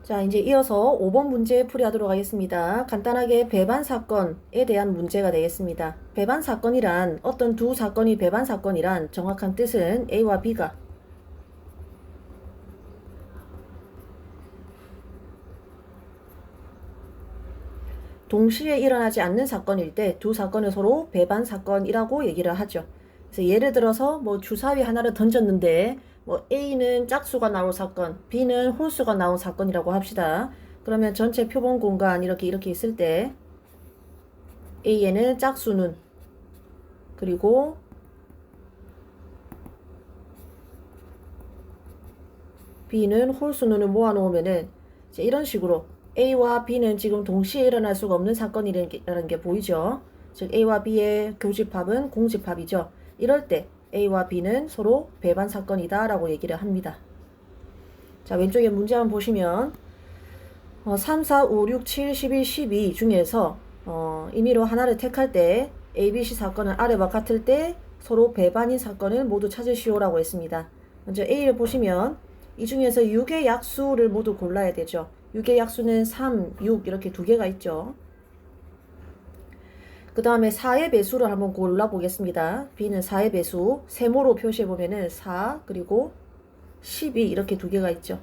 자, 이제 이어서 5번 문제 풀이하도록 하겠습니다. 간단하게 배반 사건에 대한 문제가 되겠습니다. 배반 사건이란 어떤 두 사건이 배반 사건이란 정확한 뜻은 A와 B가 동시에 일어나지 않는 사건일 때 두 사건을 서로 배반 사건이라고 얘기를 하죠. 그래서 예를 들어서 뭐 주사위 하나를 던졌는데 뭐 A는 짝수가 나올 사건, B는 홀수가 나온 사건이라고 합시다. 그러면 전체 표본 공간 이렇게 있을 때 A에는 짝수는 그리고 B는 홀수는을 모아놓으면은 이제 이런 식으로 A와 B는 지금 동시에 일어날 수가 없는 사건이라는 게 보이죠. 즉 A와 B의 교집합은 공집합이죠. 이럴 때 A와 B는 서로 배반 사건이다 라고 얘기를 합니다. 자, 왼쪽에 문제 한번 보시면 3, 4, 5, 6, 7, 11, 12 중에서 임의로 하나를 택할 때 A, B, C 사건은 아래와 같을 때 서로 배반인 사건을 모두 찾으시오 라고 했습니다. 먼저 A를 보시면 이 중에서 6의 약수를 모두 골라야 되죠. 6의 약수는 3, 6 이렇게 두 개가 있죠. 그 다음에 4의 배수를 한번 골라보겠습니다. B는 4의 배수, 세모로 표시해보면은 4 그리고 12 이렇게 두 개가 있죠.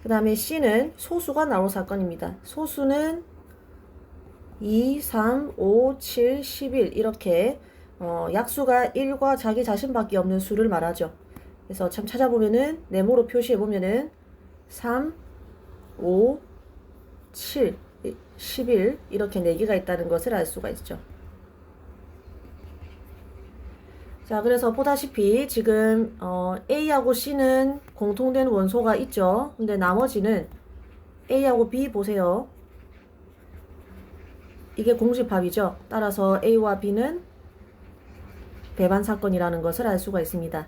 그 다음에 C는 소수가 나올 사건입니다. 소수는 2, 3, 5, 7, 11 이렇게 약수가 1과 자기 자신밖에 없는 수를 말하죠. 그래서 참 찾아보면은 네모로 표시해보면은 3, 5, 7, 11 이렇게 4개가 있다는 것을 알 수가 있죠. 자, 그래서 보다시피 지금 A하고 C는 공통된 원소가 있죠. 근데 나머지는 A하고 B 보세요. 이게 공집합이죠. 따라서 A와 B는 배반 사건이라는 것을 알 수가 있습니다.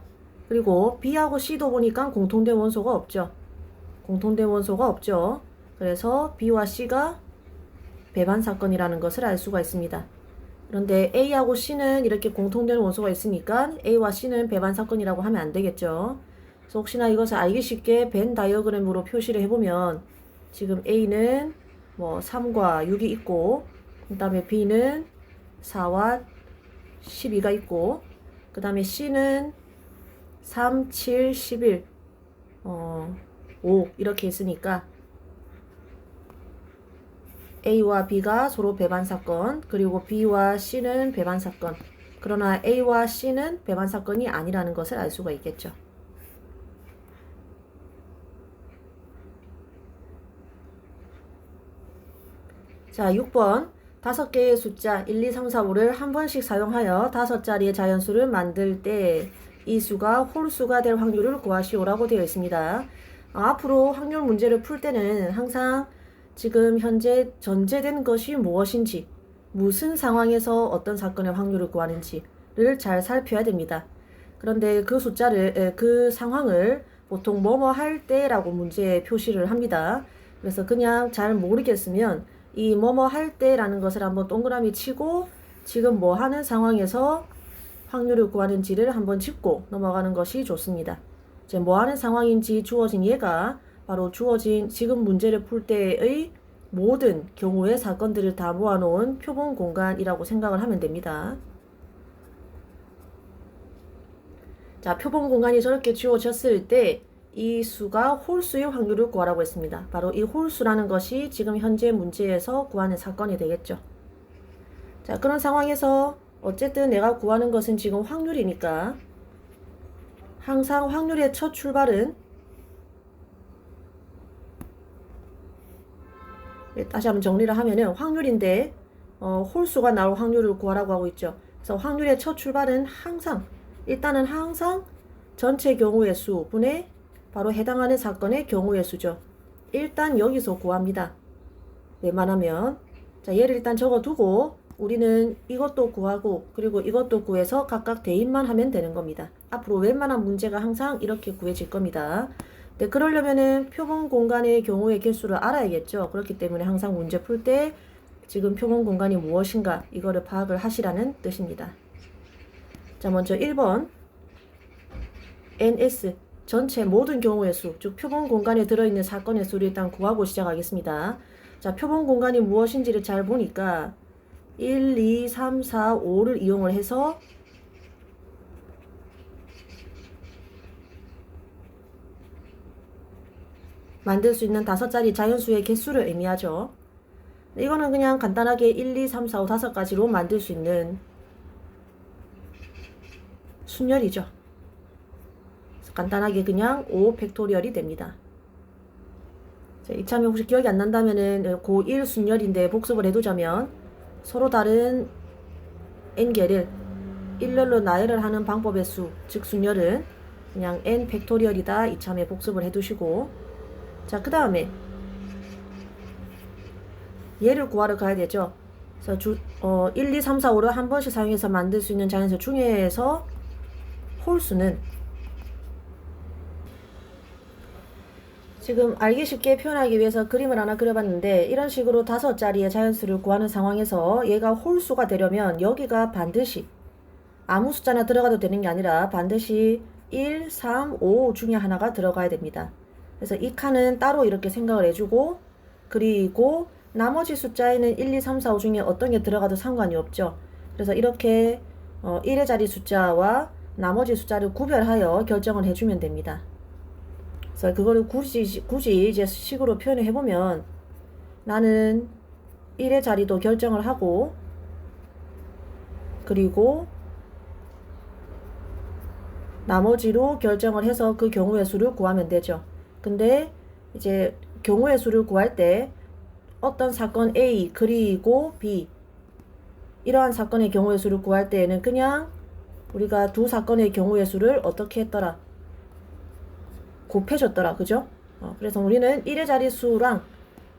그리고 B하고 C도 보니까 공통된 원소가 없죠. 공통된 원소가 없죠. 그래서 B와 C가 배반 사건이라는 것을 알 수가 있습니다. 그런데 A하고 C는 이렇게 공통된 원소가 있으니까 A와 C는 배반 사건이라고 하면 안 되겠죠. 그래서 혹시나 이것을 알기 쉽게 벤 다이어그램으로 표시를 해보면 지금 A는 뭐 3과 6이 있고 그 다음에 B는 4와 12가 있고 그 다음에 C는 3, 7, 11 5 이렇게 있으니까 A와 B가 서로 배반 사건, 그리고 B와 C는 배반 사건. 그러나 A와 C는 배반 사건이 아니라는 것을 알 수가 있겠죠. 자, 6번. 5개의 숫자 1, 2, 3, 4, 5를 한 번씩 사용하여 5자리의 자연수를 만들 때 이 수가 홀수가 될 확률을 구하시오라고 되어 있습니다. 앞으로 확률 문제를 풀 때는 항상 지금 현재 전제된 것이 무엇인지, 무슨 상황에서 어떤 사건의 확률을 구하는지를 잘 살펴야 됩니다. 그런데 그 숫자를, 그 상황을 보통 뭐뭐 할 때라고 문제에 표시를 합니다. 그래서 그냥 잘 모르겠으면 이 뭐뭐 할 때라는 것을 한번 동그라미 치고 지금 뭐 하는 상황에서 확률을 구하는지를 한번 짚고 넘어가는 것이 좋습니다. 이제 뭐 하는 상황인지 주어진 예가 바로 주어진 지금 문제를 풀 때의 모든 경우의 사건들을 다 모아놓은 표본 공간이라고 생각을 하면 됩니다. 자, 표본 공간이 저렇게 주어졌을 때 이 수가 홀수의 확률을 구하라고 했습니다. 바로 이 홀수라는 것이 지금 현재 문제에서 구하는 사건이 되겠죠. 자, 그런 상황에서 어쨌든 내가 구하는 것은 지금 확률이니까 항상 확률의 첫 출발은 다시 한번 정리를 하면은 확률인데 홀수가 나올 확률을 구하라고 하고 있죠. 그래서 확률의 첫 출발은 항상 일단은 항상 전체 경우의 수 분의 바로 해당하는 사건의 경우의 수죠. 일단 여기서 구합니다. 웬만하면 자, 얘를 일단 적어두고 우리는 이것도 구하고 그리고 이것도 구해서 각각 대입만 하면 되는 겁니다. 앞으로 웬만한 문제가 항상 이렇게 구해질 겁니다. 네, 그러려면은 표본 공간의 경우의 개수를 알아야겠죠. 그렇기 때문에 항상 문제 풀 때 지금 표본 공간이 무엇인가 이거를 파악을 하시라는 뜻입니다. 자, 먼저 1번 NS 전체 모든 경우의 수, 즉 표본 공간에 들어있는 사건의 수를 일단 구하고 시작하겠습니다. 자, 표본 공간이 무엇인지를 잘 보니까 1, 2, 3, 4, 5를 이용을 해서 만들 수 있는 5자리 자연수의 개수를 의미하죠. 이거는 그냥 간단하게 1, 2, 3, 4, 5, 5가지로 만들 수 있는 순열이죠. 간단하게 그냥 5 팩토리얼이 됩니다. 자, 이참에 혹시 기억이 안 난다면은 고1 순열인데 복습을 해두자면 서로 다른 n개를 일렬로 나열을 하는 방법의 수, 즉 순열은 그냥 n 팩토리얼이다. 이참에 복습을 해두시고, 자, 그 다음에 얘를 구하러 가야 되죠. 그래서 1, 2, 3, 4, 5를 한 번씩 사용해서 만들 수 있는 자연수 중에서 홀수는 지금 알기 쉽게 표현하기 위해서 그림을 하나 그려봤는데, 이런 식으로 5자리의 자연수를 구하는 상황에서 얘가 홀수가 되려면 여기가 반드시 아무 숫자나 들어가도 되는 게 아니라 반드시 1, 3, 5 중에 하나가 들어가야 됩니다. 그래서 이 칸은 따로 이렇게 생각을 해주고, 그리고 나머지 숫자에는 1, 2, 3, 4, 5 중에 어떤 게 들어가도 상관이 없죠. 그래서 이렇게 1의 자리 숫자와 나머지 숫자를 구별하여 결정을 해주면 됩니다. 그래서 그거를 굳이 이제 식으로 표현을 해보면, 나는 1의 자리도 결정을 하고, 그리고 나머지로 결정을 해서 그 경우의 수를 구하면 되죠. 근데 이제 경우의 수를 구할 때 어떤 사건 A 그리고 B, 이러한 사건의 경우의 수를 구할 때에는 그냥 우리가 두 사건의 경우의 수를 어떻게 했더라? 곱해줬더라. 그죠? 그래서 우리는 1의 자릿수랑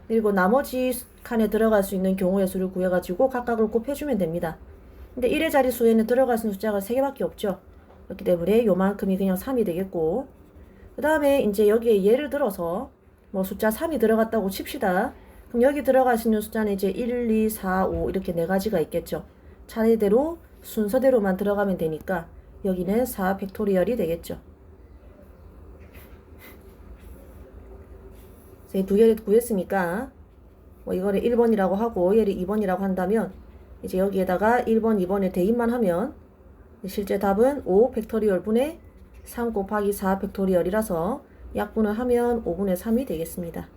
그리고 나머지 칸에 들어갈 수 있는 경우의 수를 구해가지고 각각을 곱해주면 됩니다. 근데 1의 자릿수에는 들어갈 수 있는 숫자가 3개밖에 없죠. 그렇기 때문에 요만큼이 그냥 3이 되겠고, 그 다음에 이제 여기에 예를 들어서 뭐 숫자 3이 들어갔다고 칩시다. 그럼 여기 들어갈 수 있는 숫자는 이제 1, 2, 4, 5 이렇게 4가지가 있겠죠. 차례대로 순서대로만 들어가면 되니까 여기는 4 팩토리얼이 되겠죠. 이 두 개를 구했으니까 뭐 이거를 1번이라고 하고 얘를 2번이라고 한다면 이제 여기에다가 1번, 2번에 대입만 하면 실제 답은 5 팩토리얼 분의 3 곱하기 4 팩토리얼이라서 약분을 하면 5분의 3이 되겠습니다.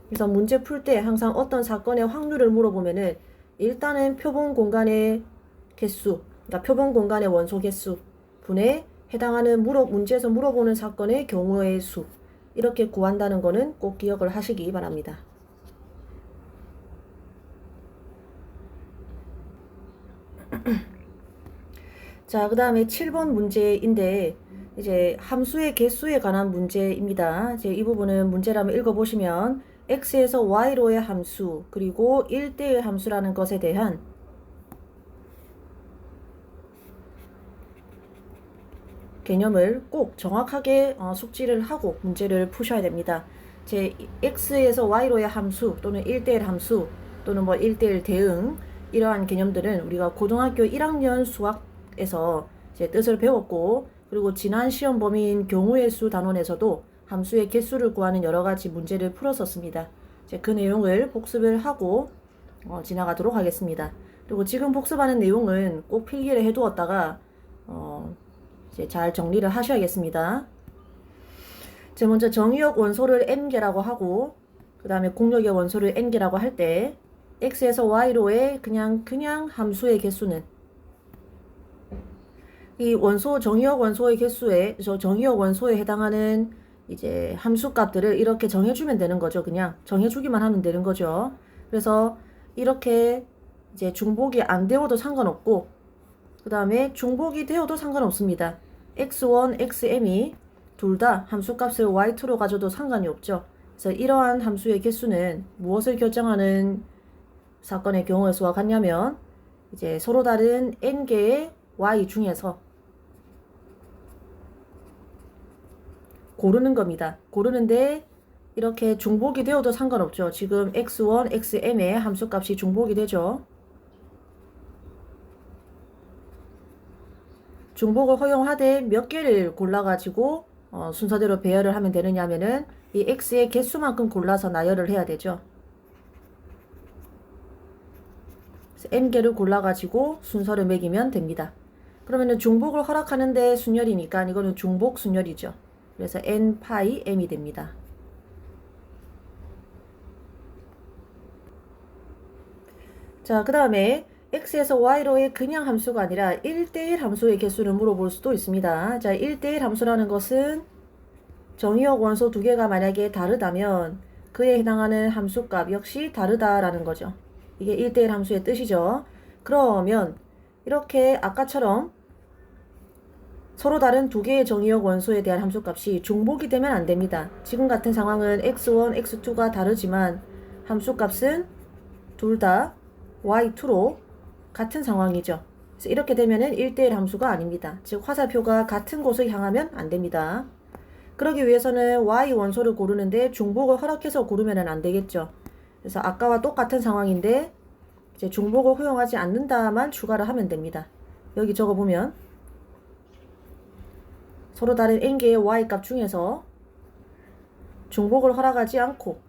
그래서 문제 풀 때 항상 어떤 사건의 확률을 물어보면은 일단은 표본 공간의 개수, 그러니까 표본 공간의 원소 개수 분에 해당하는 문제에서 물어보는 사건의 경우의 수, 이렇게 구한다는 거는 꼭 기억을 하시기 바랍니다. 자, 그 다음에 7번 문제인데 이제 함수의 개수에 관한 문제입니다. 이제 이 부분은 문제를 한번 읽어보시면 x에서 y로의 함수 그리고 1대1 함수라는 것에 대한 개념을 꼭 정확하게 숙지를 하고 문제를 푸셔야 됩니다. 제 x에서 y로의 함수 또는 1대1 함수 또는 뭐 1대1 대응, 이러한 개념들은 우리가 고등학교 1학년 수학에서 이제 뜻을 배웠고, 그리고 지난 시험 범위인 경우의 수 단원에서도 함수의 개수를 구하는 여러 가지 문제를 풀었었습니다. 이제 그 내용을 복습을 하고 지나가도록 하겠습니다. 그리고 지금 복습하는 내용은 꼭 필기를 해두었다가 이제 잘 정리를 하셔야겠습니다. 제 먼저 정의역 원소를 n개라고 하고, 그 다음에 공역의 원소를 n개라고 할 때 x에서 y로의 그냥 함수의 개수는 이 원소 정의역 원소의 개수에 정의역 원소에 해당하는 이제 함수 값들을 이렇게 정해주면 되는 거죠. 그냥 정해주기만 하면 되는 거죠. 그래서 이렇게 이제 중복이 안 되어도 상관없고, 그 다음에 중복이 되어도 상관없습니다. x1, xm이 둘 다 함수값을 y2로 가져도 상관이 없죠. 그래서 이러한 함수의 개수는 무엇을 결정하는 사건의 경우의 수와 같냐면 이제 서로 다른 n개의 y 중에서 고르는 겁니다. 고르는데 이렇게 중복이 되어도 상관없죠. 지금 x1, xm의 함수값이 중복이 되죠. 중복을 허용하되 몇 개를 골라가지고 순서대로 배열을 하면 되느냐 하면은 이 x의 개수만큼 골라서 나열을 해야 되죠. n개를 골라가지고 순서를 매기면 됩니다. 그러면은 중복을 허락하는데 순열이니까 이거는 중복 순열이죠. 그래서 n 파이 m이 됩니다. 자, 그 다음에 x에서 y로의 그냥 함수가 아니라 1대1 함수의 개수를 물어볼 수도 있습니다. 자, 1대1 함수라는 것은 정의역 원소 두 개가 만약에 다르다면 그에 해당하는 함수값 역시 다르다라는 거죠. 이게 1대1 함수의 뜻이죠. 그러면 이렇게 아까처럼 서로 다른 두 개의 정의역 원소에 대한 함수값이 중복이 되면 안 됩니다. 지금 같은 상황은 x1, x2가 다르지만 함수값은 둘 다 y2로 같은 상황이죠. 그래서 이렇게 되면은 1대1 함수가 아닙니다. 즉 화살표가 같은 곳을 향하면 안 됩니다. 그러기 위해서는 y 원소를 고르는데 중복을 허락해서 고르면 안 되겠죠. 그래서 아까와 똑같은 상황인데 이제 중복을 허용하지 않는다만 추가를 하면 됩니다. 여기 적어보면 서로 다른 n개의 y 값 중에서 중복을 허락하지 않고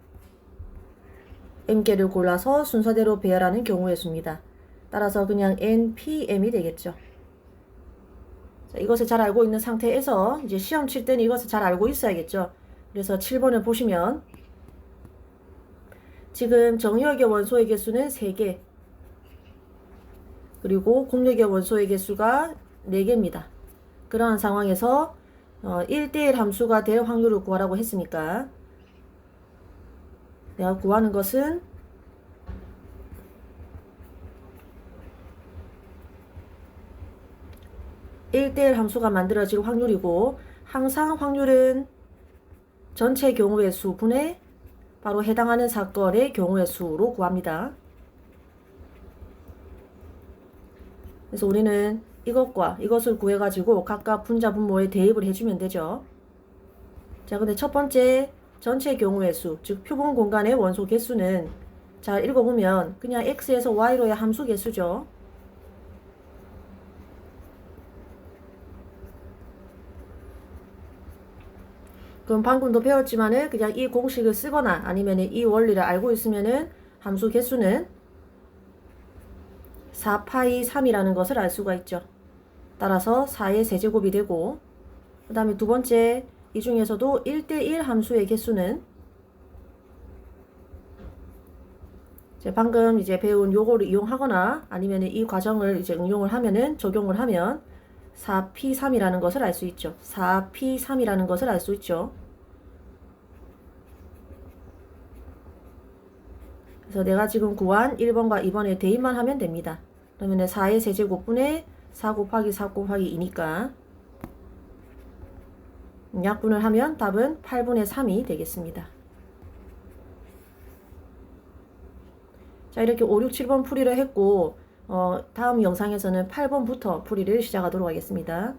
m개를 골라서 순서대로 배열하는 경우의 수입니다. 따라서 그냥 npm이 되겠죠. 자, 이것을 잘 알고 있는 상태에서 이제 시험 칠 때는 이것을 잘 알고 있어야겠죠. 그래서 7번을 보시면 지금 정의역의 원소의 개수는 3개 그리고 공역의 원소의 개수가 4개입니다. 그러한 상황에서 1대1 함수가 될 확률을 구하라고 했으니까 내가 구하는 것은 (1대1) 함수가 만들어질 확률이고 항상 확률은 전체 경우의 수 분의 바로 해당하는 사건의 경우의 수로 구합니다. 그래서 우리는 이것과 이것을 구해가지고 각각 분자 분모에 대입을 해주면 되죠. 자, 근데 첫 번째 전체 경우의 수, 즉 표본 공간의 원소 개수는 잘 읽어보면 그냥 x에서 y로의 함수 개수죠. 그럼 방금도 배웠지만은 그냥 이 공식을 쓰거나 아니면 이 원리를 알고 있으면은 함수 개수는 4파이 3이라는 것을 알 수가 있죠. 따라서 4의 세제곱이 되고 그 다음에 두 번째 이 중에서도 1대1 함수의 개수는 이제 방금 이제 배운 요거를 이용하거나 아니면 이 과정을 이제 응용을 하면은 적용을 하면 4p3이라는 것을 알 수 있죠. 4p3이라는 것을 알 수 있죠. 그래서 내가 지금 구한 1번과 2번에 대입만 하면 됩니다. 그러면 4의 세제곱분의 4 곱하기 4 곱하기 2니까 약분을 하면 답은 8분의 3이 되겠습니다. 자, 이렇게 5, 6, 7번 풀이를 했고 다음 영상에서는 8번부터 풀이를 시작하도록 하겠습니다.